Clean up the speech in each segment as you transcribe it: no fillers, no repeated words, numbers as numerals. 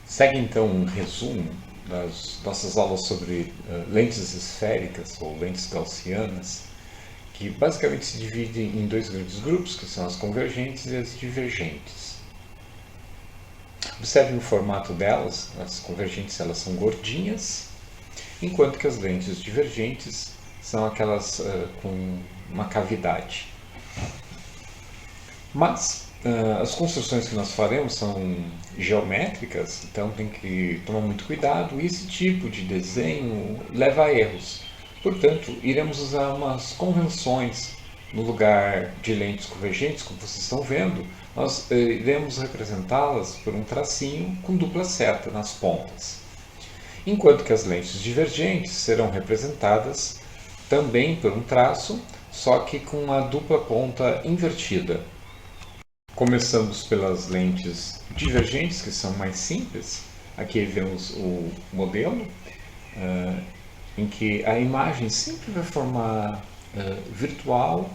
Segue então um resumo das nossas aulas sobre lentes esféricas ou lentes gaussianas, que basicamente se dividem em dois grandes grupos, que são as convergentes e as divergentes. Observe o formato delas. As convergentes elas são gordinhas, enquanto que as lentes divergentes são aquelas com uma cavidade. Mas as construções que nós faremos são geométricas, então tem que tomar muito cuidado, e esse tipo de desenho leva a erros. Portanto, iremos usar umas convenções no lugar de lentes convergentes, como vocês estão vendo. Nós iremos representá-las por um tracinho com dupla seta nas pontas, enquanto que as lentes divergentes serão representadas também por um traço, só que com uma dupla ponta invertida. Começamos pelas lentes divergentes, que são mais simples. Aqui vemos o modelo, em que a imagem sempre vai formar virtual,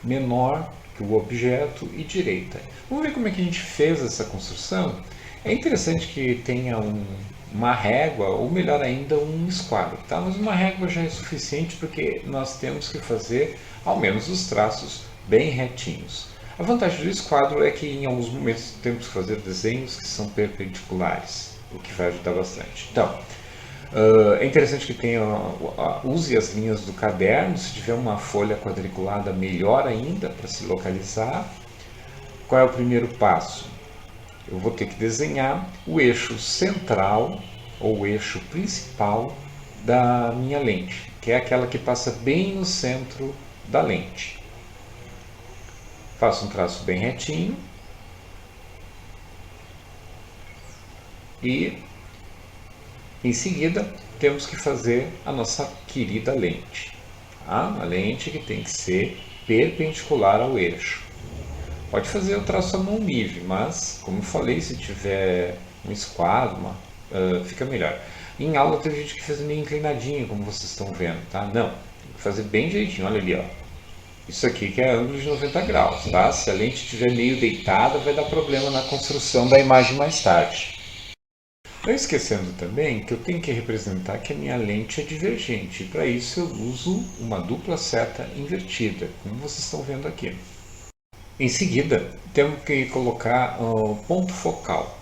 menor que o objeto e direita. Vamos ver como é que a gente fez essa construção. É interessante que tenha uma régua, ou melhor ainda, um esquadro. Tá? Mas uma régua já é suficiente porque nós temos que fazer ao menos os traços bem retinhos. A vantagem do esquadro é que em alguns momentos temos que fazer desenhos que são perpendiculares, o que vai ajudar bastante. Então, é interessante que use as linhas do caderno. Se tiver uma folha quadriculada, melhor ainda para se localizar. Qual é o primeiro passo? Eu vou ter que desenhar o eixo central ou o eixo principal da minha lente, que é aquela que passa bem no centro da lente. Faço um traço bem retinho e em seguida temos que fazer a nossa querida lente. Tá? A lente que tem que ser perpendicular ao eixo. Pode fazer o traço à mão livre, mas como eu falei, se tiver um esquadro, fica melhor. Em aula teve gente que fez meio inclinadinho, como vocês estão vendo, tá? Não, tem que fazer bem direitinho, olha ali, ó. Isso aqui que é ângulo de 90 graus, tá? Se a lente estiver meio deitada, vai dar problema na construção da imagem mais tarde. Não esquecendo também que eu tenho que representar que a minha lente é divergente. E para isso eu uso uma dupla seta invertida, como vocês estão vendo aqui. Em seguida, temos que colocar o ponto focal.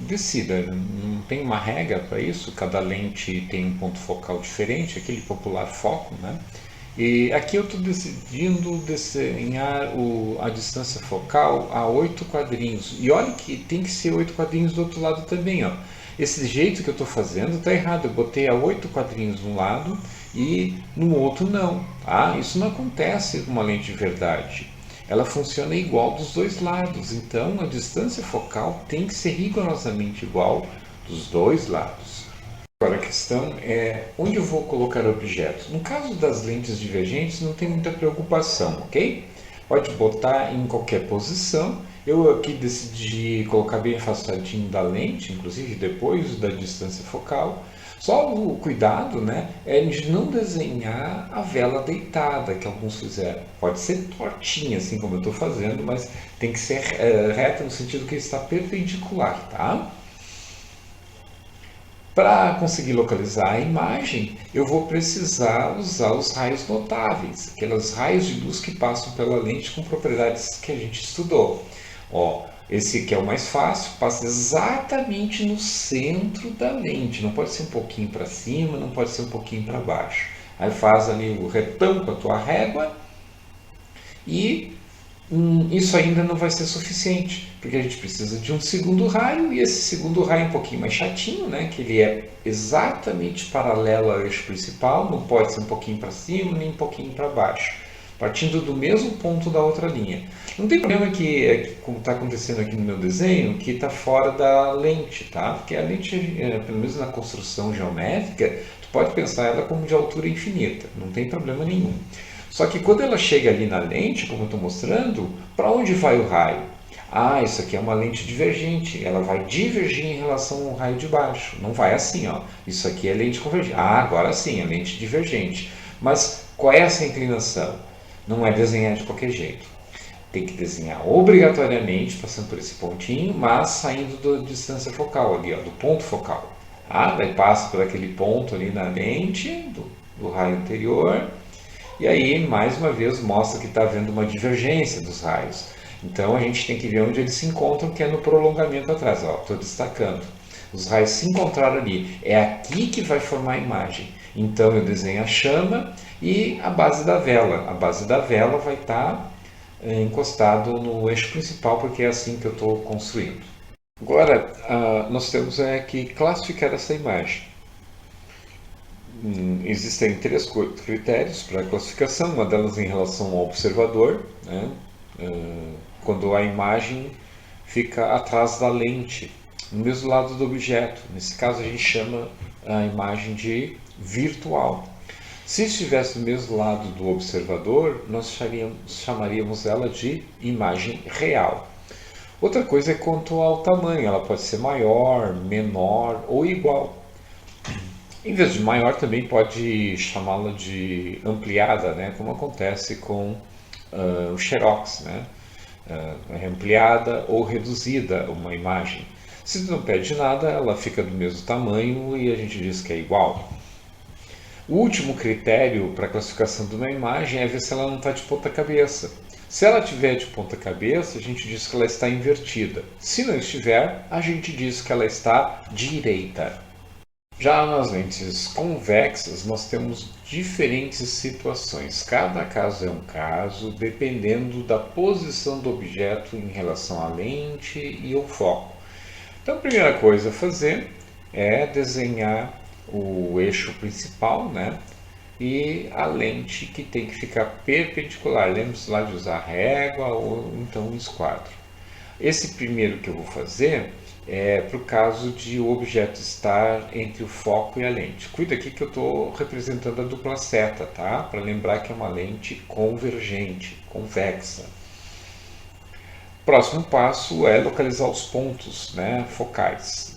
Decida, não tem uma regra para isso, cada lente tem um ponto focal diferente, aquele popular foco, né? E aqui eu estou decidindo desenhar a distância focal a 8 quadrinhos. E olha que tem que ser 8 quadrinhos do outro lado também. Ó. Esse jeito que eu estou fazendo está errado. Eu botei a 8 quadrinhos de um lado e no outro não. Tá? Isso não acontece com uma lente de verdade. Ela funciona igual dos dois lados. Então a distância focal tem que ser rigorosamente igual dos dois lados. Agora a questão é onde eu vou colocar objetos. No caso das lentes divergentes não tem muita preocupação, ok? Pode botar em qualquer posição. Eu aqui decidi colocar bem afastadinho da lente, inclusive depois da distância focal. Só o cuidado, né, é de não desenhar a vela deitada, que alguns fizeram. Pode ser tortinha, assim como eu estou fazendo, mas tem que ser reta no sentido que ele está perpendicular, tá? Para conseguir localizar a imagem, eu vou precisar usar os raios notáveis, aqueles raios de luz que passam pela lente com propriedades que a gente estudou. Ó, esse aqui é o mais fácil, passa exatamente no centro da lente, não pode ser um pouquinho para cima, não pode ser um pouquinho para baixo. Aí faz ali o retão com a tua régua e isso ainda não vai ser suficiente, porque a gente precisa de um segundo raio, e esse segundo raio é um pouquinho mais chatinho, né? Que ele é exatamente paralelo ao eixo principal, não pode ser um pouquinho para cima nem um pouquinho para baixo, partindo do mesmo ponto da outra linha. Não tem problema que, como está acontecendo aqui no meu desenho, que está fora da lente, tá? Porque a lente, pelo menos na construção geométrica, tu pode pensar ela como de altura infinita, não tem problema nenhum. Só que quando ela chega ali na lente, como eu estou mostrando, para onde vai o raio? Isso aqui é uma lente divergente, ela vai divergir em relação ao raio de baixo. Não vai assim, ó. Isso aqui é lente convergente. Agora sim, é lente divergente. Mas qual é essa inclinação? Não é desenhar de qualquer jeito. Tem que desenhar obrigatoriamente, passando por esse pontinho, mas saindo da distância focal ali, ó, do ponto focal. Daí passa por aquele ponto ali na lente do raio anterior, e aí mais uma vez mostra que está havendo uma divergência dos raios. Então a gente tem que ver onde eles se encontram, que é no prolongamento atrás. Estou destacando. Os raios se encontraram ali. É aqui que vai formar a imagem. Então eu desenho a chama e a base da vela. A base da vela vai estar encostado no eixo principal, porque é assim que eu estou construindo. Agora, nós temos que classificar essa imagem. Existem 3 critérios para a classificação, uma delas em relação ao observador, né? Quando a imagem fica atrás da lente, no mesmo lado do objeto. Nesse caso a gente chama a imagem de virtual. Se estivesse do mesmo lado do observador, nós chamaríamos ela de imagem real. Outra coisa é quanto ao tamanho, ela pode ser maior, menor ou igual. Em vez de maior, também pode chamá-la de ampliada, né? Como acontece com o Xerox, né? Ampliada ou reduzida uma imagem. Se não pede nada, ela fica do mesmo tamanho e a gente diz que é igual. O último critério para a classificação de uma imagem é ver se ela não está de ponta cabeça. Se ela estiver de ponta cabeça, a gente diz que ela está invertida. Se não estiver, a gente diz que ela está direita. Já nas lentes convexas, nós temos diferentes situações. Cada caso é um caso, dependendo da posição do objeto em relação à lente e ao foco. Então, a primeira coisa a fazer é desenhar o eixo principal, né? E a lente que tem que ficar perpendicular. Lembre-se lá de usar régua ou então um esquadro. Esse primeiro que eu vou fazer é para o caso de o objeto estar entre o foco e a lente. Cuida aqui que eu estou representando a dupla seta, tá? Para lembrar que é uma lente convergente, convexa. Próximo passo é localizar os pontos, né, focais.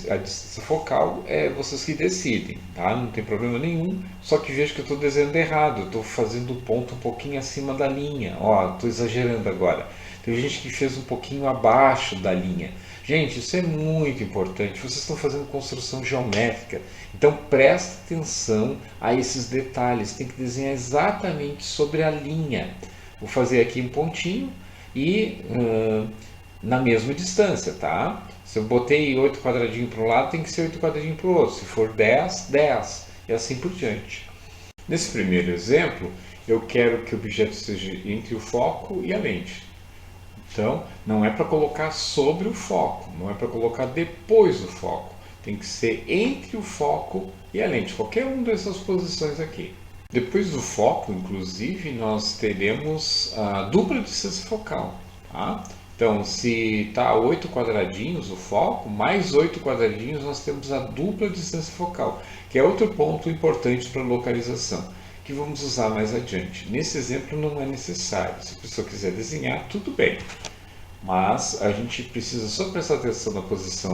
A distância focal é vocês que decidem, tá? Não tem problema nenhum, só que vejo que eu estou desenhando errado, eu estou fazendo o ponto um pouquinho acima da linha. Estou exagerando agora. Tem gente que fez um pouquinho abaixo da linha. Gente, isso é muito importante. Vocês estão fazendo construção geométrica, então preste atenção a esses detalhes. Tem que desenhar exatamente sobre a linha. Vou fazer aqui um pontinho e na mesma distância, tá? Se eu botei 8 quadradinhos para um lado, tem que ser 8 quadradinhos para o outro. Se for 10, 10 e assim por diante. Nesse primeiro exemplo, eu quero que o objeto esteja entre o foco e a lente. Então, não é para colocar sobre o foco, não é para colocar depois do foco. Tem que ser entre o foco e a lente, qualquer uma dessas posições aqui. Depois do foco, inclusive, nós teremos a dupla distância focal. Tá? Então, se está 8 quadradinhos o foco, mais 8 quadradinhos nós temos a dupla distância focal, que é outro ponto importante para a localização, que vamos usar mais adiante. Nesse exemplo não é necessário, se a pessoa quiser desenhar, tudo bem. Mas a gente precisa só prestar atenção na posição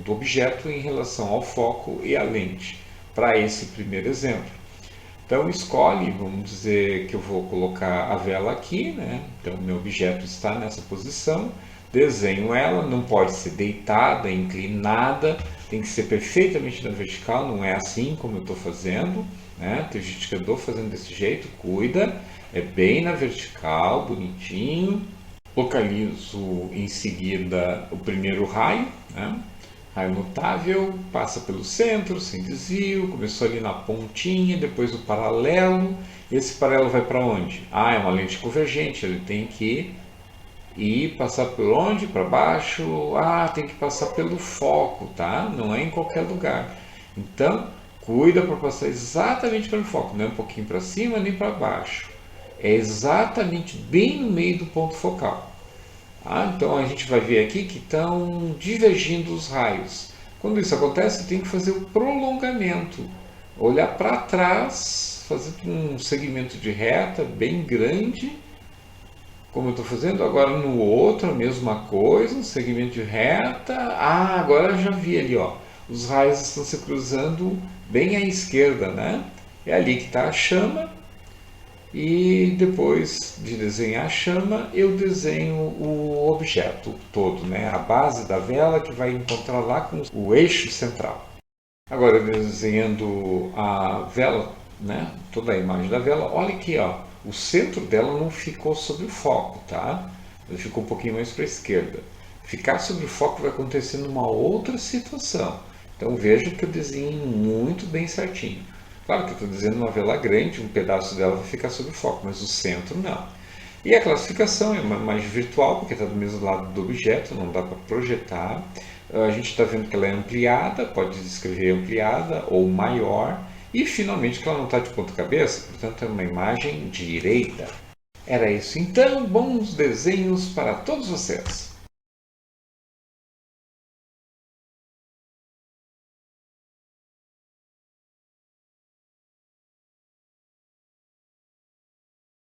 do objeto em relação ao foco e à lente, para esse primeiro exemplo. Então escolhe, vamos dizer que eu vou colocar a vela aqui, né? Então meu objeto está nessa posição, desenho ela, não pode ser deitada, inclinada, tem que ser perfeitamente na vertical, não é assim como eu estou fazendo, né? Tem gente que andou fazendo desse jeito, cuida, é bem na vertical, bonitinho. Localizo em seguida o primeiro raio, né? Raio notável, passa pelo centro, sem desvio, começou ali na pontinha, depois o paralelo. Esse paralelo vai para onde? É uma lente convergente, ele tem que ir passar por onde? Para baixo. Tem que passar pelo foco, tá? Não é em qualquer lugar. Então, cuida para passar exatamente pelo foco, não é um pouquinho para cima nem para baixo. É exatamente bem no meio do ponto focal. Então a gente vai ver aqui que estão divergindo os raios. Quando isso acontece, tem que fazer o prolongamento. Olhar para trás, fazer um segmento de reta bem grande, como eu estou fazendo agora no outro, a mesma coisa, um segmento de reta. Agora eu já vi ali, os raios estão se cruzando bem à esquerda, né? É ali que está a chama. E depois de desenhar a chama, eu desenho o objeto todo, né? A base da vela que vai encontrar lá com o eixo central. Agora, desenhando a vela, né? Toda a imagem da vela, olha aqui, ó, o centro dela não ficou sobre o foco, tá? Ele ficou um pouquinho mais para a esquerda. Ficar sobre o foco vai acontecer numa outra situação. Então veja que eu desenho muito bem certinho. Claro que eu estou desenhando uma vela grande, um pedaço dela vai ficar sobre o foco, mas o centro não. E a classificação é uma imagem virtual, porque está do mesmo lado do objeto, não dá para projetar. A gente está vendo que ela é ampliada, pode descrever ampliada ou maior. E finalmente que ela não está de ponta cabeça, portanto é uma imagem direita. Era isso então, bons desenhos para todos vocês!